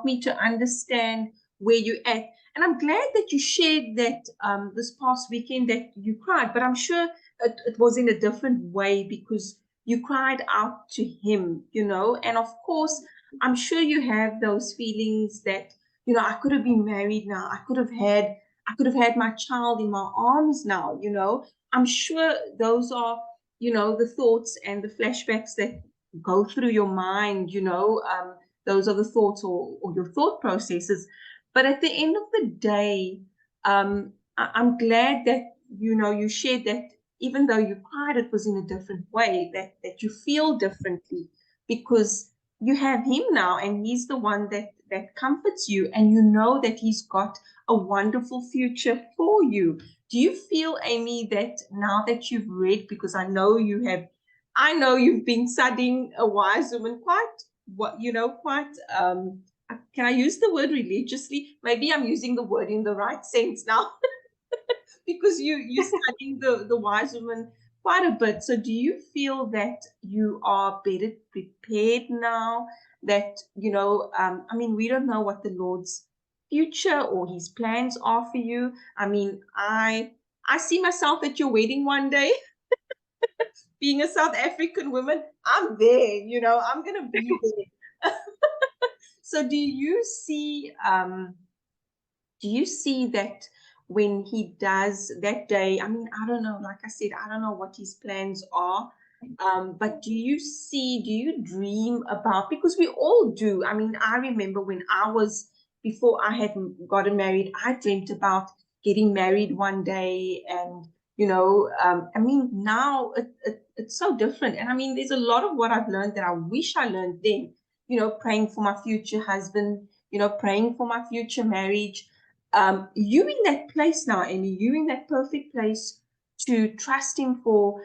me to understand where you're at. And I'm glad that you shared that this past weekend that you cried, but I'm sure it was in a different way because you cried out to him, and of course, I'm sure you have those feelings that, I could have been married now. I could have had my child in my arms now. I'm sure those are, the thoughts and the flashbacks that go through your mind. Those are the thoughts or your thought processes. But at the end of the day, I'm glad that, you shared that even though you cried, it was in a different way, that you feel differently because you have him now and he's the one that comforts you and you know that he's got a wonderful future for you. Do you feel, Amy, that now that you've read, because I know you've been studying A Wise Woman quite can I use the word religiously? Maybe I'm using the word in the right sense now because you're studying the Wise Woman quite a bit. So do you feel that you are better prepared now that, I mean, we don't know what the Lord's future or his plans are for you. I mean, I see myself at your wedding one day. Being a South African woman, I'm there, I'm gonna be there. So do you see that when he does that day, I mean, I don't know, like I said, I don't know what his plans are. But do you dream about, because we all do. I mean, I remember before I had gotten married, I dreamt about getting married one day. And, I mean, now it's so different. And I mean, there's a lot of what I've learned that I wish I learned then, praying for my future husband, praying for my future marriage. You in that place now, Amy, you in that perfect place to trust him for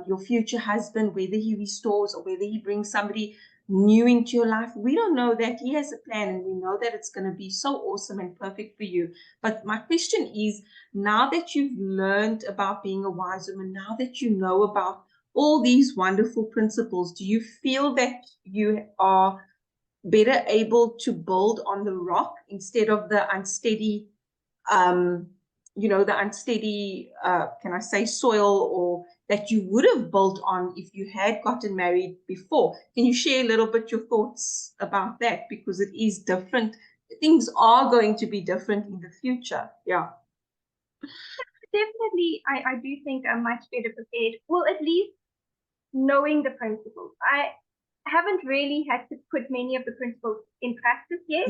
your future husband, whether he restores or whether he brings somebody new into your life. We don't know that he has a plan and we know that it's going to be so awesome and perfect for you. But my question is, now that you've learned about being a wise woman, now that you know about all these wonderful principles, do you feel that you are better able to build on the rock instead of the unsteady, can I say, soil, or that you would have built on if you had gotten married before? Can you share a little bit your thoughts about that? Because it is different. Things are going to be different in the future. Yeah. Definitely, I do think I'm much better prepared. Well, at least knowing the principles. I haven't really had to put many of the principles in practice yet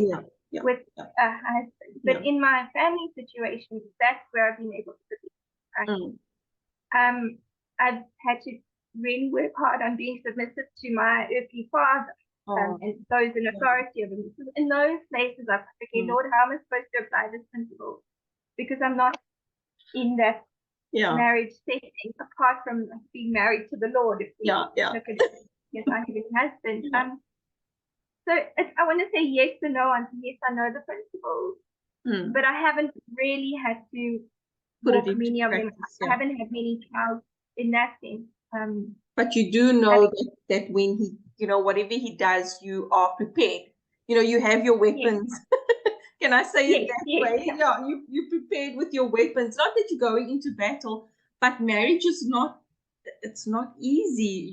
with a husband. But in my family situation, that's where I've been able to put it in practice. I've had to really work hard on being submissive to my earthly father and those in authority of him. In those places, I thought, okay, Lord, how am I supposed to apply this principle? Because I'm not in that marriage setting, apart from being married to the Lord. If we look at it, yes, I have a husband. So I want to say yes and no. And yes, I know the principles, but I haven't really had to walk many of them. I haven't had many trials in that sense. But you do know that when he, whatever he does, you are prepared. You have your weapons. Yes. Can I say it that way? Yeah, you prepared with your weapons. Not that you're going into battle, but marriage is not, it's not easy,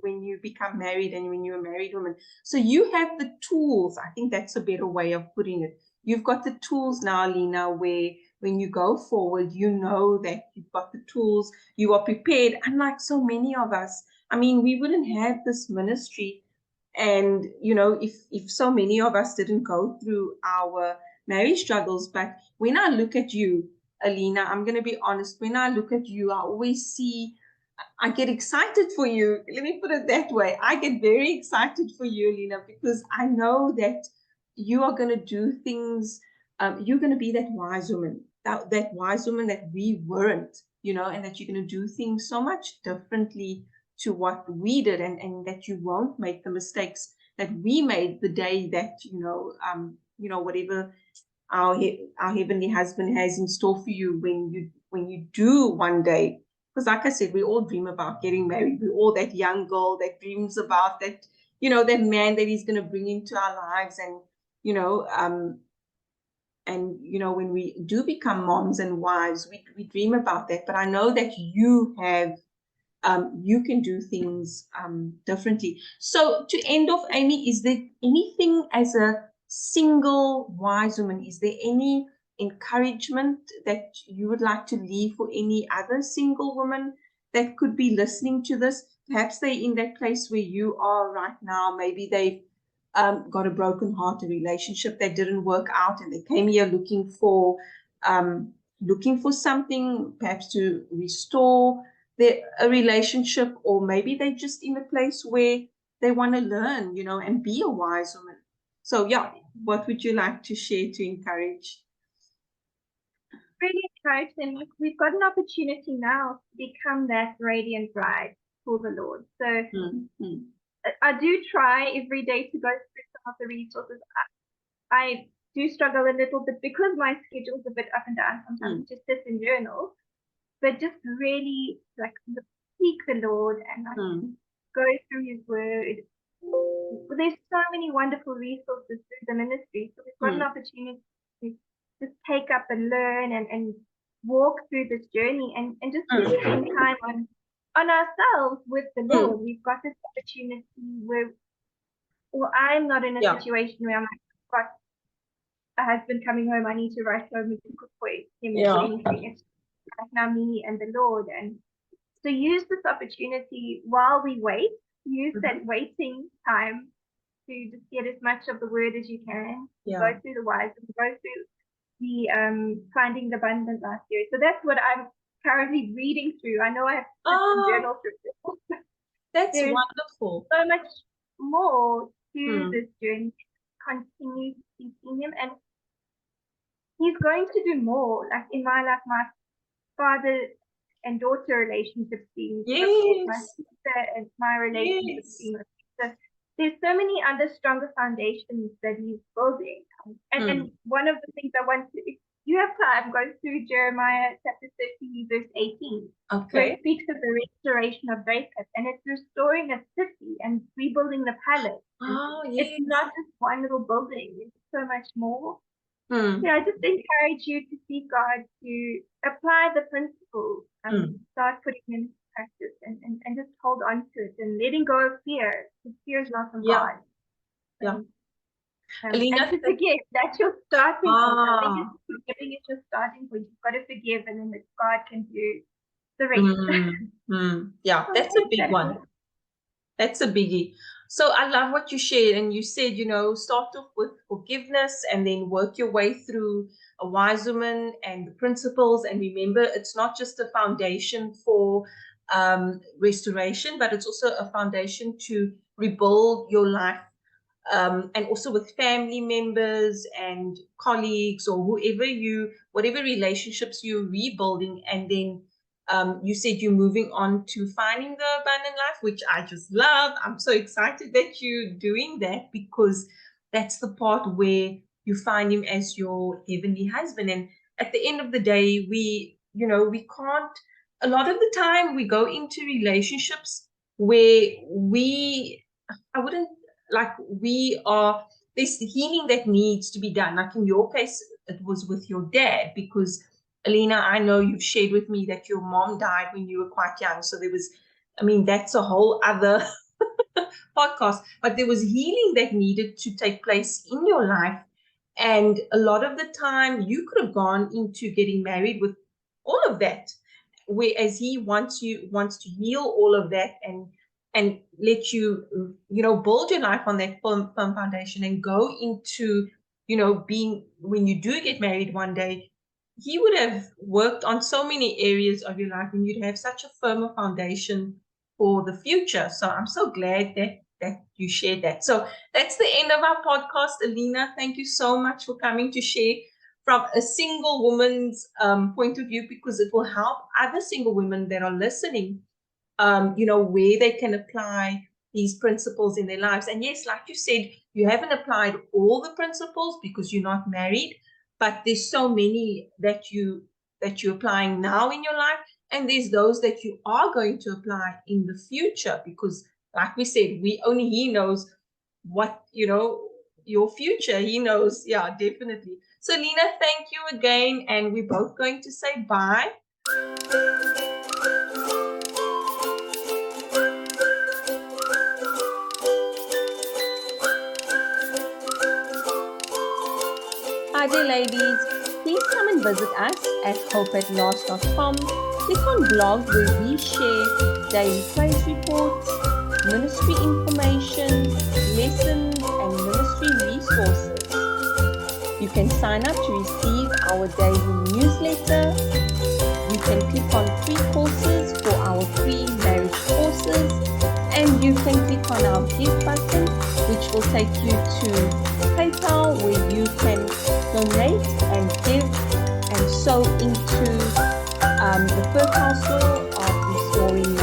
when you become married and when you're a married woman. So you have the tools. I think that's a better way of putting it. You've got the tools now, Lena, where when you go forward, you know that you've got the tools, you are prepared. Unlike so many of us, I mean, we wouldn't have this ministry. And, if so many of us didn't go through our marriage struggles. But when I look at you, Alina, I'm going to be honest, when I look at you, I get excited for you. Let me put it that way. I get very excited for you, Alina, because I know that you are going to do things. You're going to be that wise woman, that wise woman that we weren't, and that you're going to do things so much differently to what we did, and that you won't make the mistakes that we made the day that, whatever our heavenly husband has in store for you when you do one day. Because like I said, we all dream about getting married. We're all that young girl that dreams about that, that man that he's going to bring into our lives. And you know, and, you know, when we do become moms and wives, we dream about that. But I know that you have, you can do things differently. So to end off, Amy, is there anything as a single wise woman, is there any encouragement that you would like to leave for any other single woman that could be listening to this? Perhaps they're in that place where you are right now. Maybe they've got a broken heart, a relationship that didn't work out, and they came here looking for something, perhaps to restore a relationship, or maybe they're just in a place where they want to learn, you know, and be a wise woman. So yeah, what would you like to share to encourage? Really encourage them. Like, we've got an opportunity now to become that radiant bride for the Lord. So I do try every day to go through some of the resources. I do struggle a little bit because my schedule's a bit up and down sometimes, just sit and journal, but just really like seek the Lord and like go through His Word. There's so many wonderful resources through the ministry, so we've got an opportunity to just take up and learn and walk through this journey and just really spend time on ourselves with the Lord. We've got this opportunity where, well, I'm not in a situation where I'm like, I've got a husband coming home, I need to rush home and cook for him or anything. It's like now me and the Lord. And so use this opportunity while we wait, use that waiting time to just get as much of the Word as you can. Go through the wise and go through the Finding the Abundant last year. So that's what I'm currently reading through. I know I have to journal through this. That's wonderful. So much more to this journey. Continue seeking Him, and He's going to do more. Like in my life, my father and daughter relationship seems my sister and my relationship seems. So there's so many other stronger foundations that He's building. And one of the things I want to, if you have time, go through Jeremiah chapter 30, verse 18. Okay. Where it speaks of the restoration of Jacob, and it's restoring a city and rebuilding the palace. It's not just one little building, it's so much more. Yeah, I just encourage you to seek God, to apply the principles, start putting them into practice, and just hold on to it and letting go of fear, because fear is not from God. Alina, and to forgive, that's your starting point. I think forgiving is your starting point. You've got to forgive, and then God can do the rest. Yeah, that's a big one. That's a biggie. So I love what you shared, and you said, you know, start off with forgiveness and then work your way through a wise woman and the principles. And remember, it's not just a foundation for restoration, but it's also a foundation to rebuild your life, and also with family members and colleagues or whatever relationships you're rebuilding. And then you said you're moving on to finding the abundant life, which I just love. I'm so excited that you're doing that, because that's the part where you find Him as your heavenly husband. And at the end of the day, we can't, a lot of the time we go into relationships where there's healing that needs to be done. Like in your case, it was with your dad, because Alina, I know you've shared with me that your mom died when you were quite young. So that's a whole other podcast, but there was healing that needed to take place in your life. And a lot of the time you could have gone into getting married with all of that, whereas He wants to heal all of that and let you, build your life on that firm foundation and go into, being, when you do get married one day, He would have worked on so many areas of your life, and you'd have such a firmer foundation for the future. So I'm so glad that you shared that. So that's the end of our podcast. Alina, thank you so much for coming to share from a single woman's point of view, because it will help other single women that are listening, where they can apply these principles in their lives. And yes, like you said, you haven't applied all the principles because you're not married, but there's so many that you're applying now in your life, and there's those that you are going to apply in the future, because like we said, only He knows what, your future. He knows. Yeah, definitely. So Lena, thank you again. And we're both going to say bye. Hi there, ladies. Please come and visit us at hopeatlast.com. Click on blog where we share daily praise reports, ministry information, lessons, and ministry resources. You can sign up to receive our daily newsletter. You can click on free courses for our free marriage courses, and you can click on our give button, which will take you to PayPal, where you can donate and give and sow into the fertile soil of restoring